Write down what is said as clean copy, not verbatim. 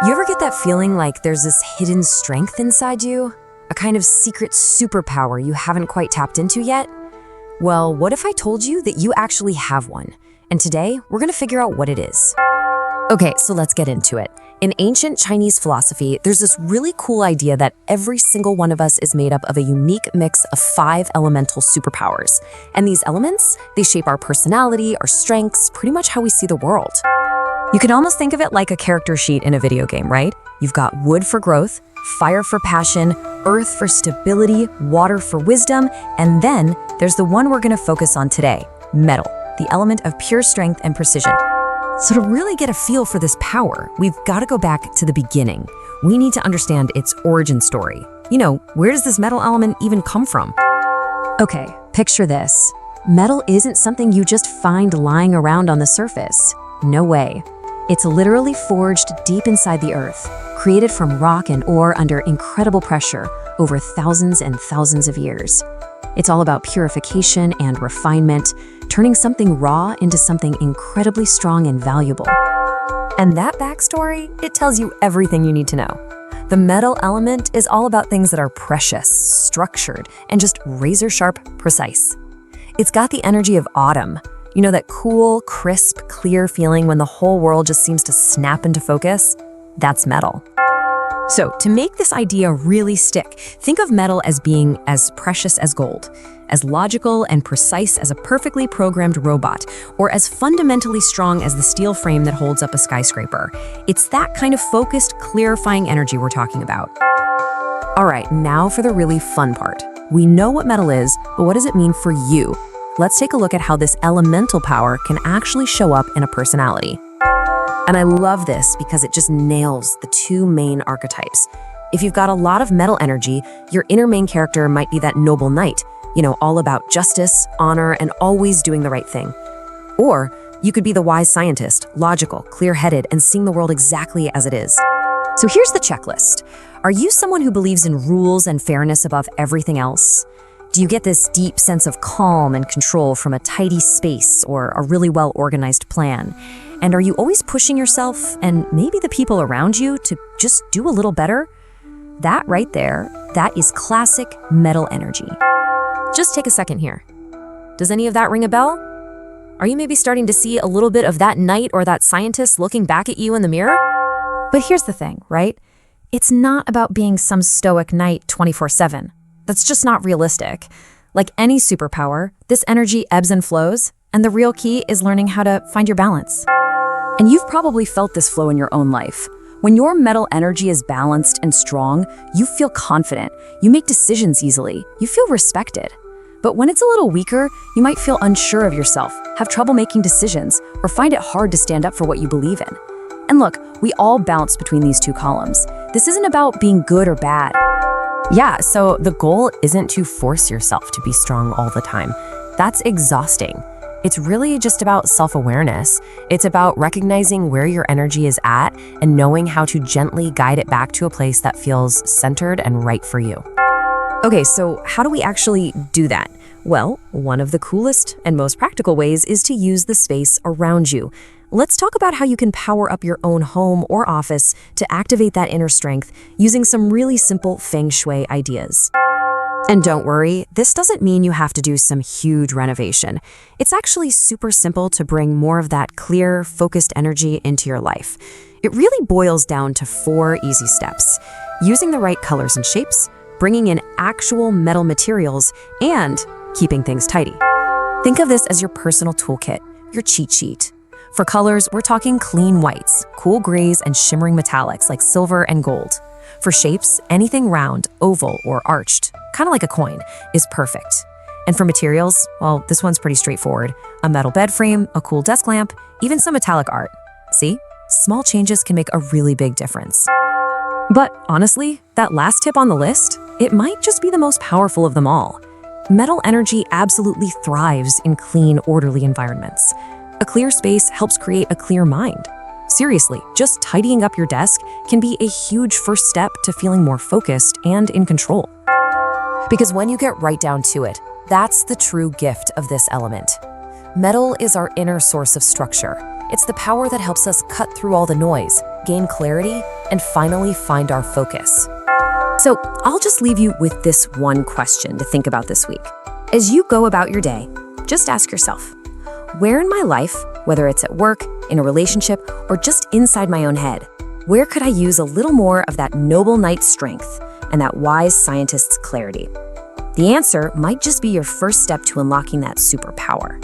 You ever get that feeling like there's this hidden strength inside you? A kind of secret superpower you haven't quite tapped into yet? Well, what if I told you that you actually have one? And today, we're gonna figure out what it is. Okay, so let's get into it. In ancient Chinese philosophy, there's this really cool idea that every single one of us is made up of a unique mix of 5 elemental superpowers. And these elements, they shape our personality, our strengths, pretty much how we see the world. You can almost think of it like a character sheet in a video game, right? You've got wood for growth, fire for passion, earth for stability, water for wisdom, and then there's the one we're gonna focus on today, metal, the element of pure strength and precision. So to really get a feel for this power, we've got to go back to the beginning. We need to understand its origin story. You know, where does this metal element even come from? Okay, picture this. Metal isn't something you just find lying around on the surface. No way. It's literally forged deep inside the earth, created from rock and ore under incredible pressure over thousands and thousands of years. It's all about purification and refinement, turning something raw into something incredibly strong and valuable. And that backstory, it tells you everything you need to know. The metal element is all about things that are precious, structured, and just razor-sharp precise. It's got the energy of autumn. You know, that cool, crisp, clear feeling when the whole world just seems to snap into focus? That's metal. So, to make this idea really stick, think of metal as being as precious as gold, as logical and precise as a perfectly programmed robot, or as fundamentally strong as the steel frame that holds up a skyscraper. It's that kind of focused, clarifying energy we're talking about. All right, now for the really fun part. We know what metal is, but what does it mean for you? Let's take a look at how this elemental power can actually show up in a personality. And I love this because it just nails the 2 main archetypes. If you've got a lot of metal energy, your inner main character might be that noble knight, you know, all about justice, honor, and always doing the right thing. Or you could be the wise scientist, logical, clear-headed, and seeing the world exactly as it is. So here's the checklist. Are you someone who believes in rules and fairness above everything else? Do you get this deep sense of calm and control from a tidy space or a really well-organized plan? And are you always pushing yourself and maybe the people around you to just do a little better? That right there, that is classic metal energy. Just take a second here. Does any of that ring a bell? Are you maybe starting to see a little bit of that knight or that scientist looking back at you in the mirror? But here's the thing, right? It's not about being some stoic knight 24/7. That's just not realistic. Like any superpower, this energy ebbs and flows, and the real key is learning how to find your balance. And you've probably felt this flow in your own life. When your metal energy is balanced and strong, you feel confident, you make decisions easily, you feel respected. But when it's a little weaker, you might feel unsure of yourself, have trouble making decisions, or find it hard to stand up for what you believe in. And look, we all bounce between these 2 columns. This isn't about being good or bad. Yeah, so the goal isn't to force yourself to be strong all the time. That's exhausting. It's really just about self-awareness. It's about recognizing where your energy is at and knowing how to gently guide it back to a place that feels centered and right for you. Okay, so how do we actually do that? Well, one of the coolest and most practical ways is to use the space around you. Let's talk about how you can power up your own home or office to activate that inner strength using some really simple feng shui ideas. And don't worry, this doesn't mean you have to do some huge renovation. It's actually super simple to bring more of that clear, focused energy into your life. It really boils down to 4 easy steps: using the right colors and shapes, bringing in actual metal materials, and keeping things tidy. Think of this as your personal toolkit, your cheat sheet. For colors, we're talking clean whites, cool grays, and shimmering metallics like silver and gold. For shapes, anything round, oval, or arched, kind of like a coin, is perfect. And for materials, well, this one's pretty straightforward. A metal bed frame, a cool desk lamp, even some metallic art. See? Small changes can make a really big difference. But honestly, that last tip on the list, it might just be the most powerful of them all. Metal energy absolutely thrives in clean, orderly environments. A clear space helps create a clear mind. Seriously, just tidying up your desk can be a huge first step to feeling more focused and in control. Because when you get right down to it, that's the true gift of this element. Metal is our inner source of structure. It's the power that helps us cut through all the noise, gain clarity, and finally find our focus. So I'll just leave you with this one question to think about this week. As you go about your day, just ask yourself, where in my life, whether it's at work, in a relationship, or just inside my own head, where could I use a little more of that noble knight's strength and that wise scientist's clarity? The answer might just be your first step to unlocking that superpower.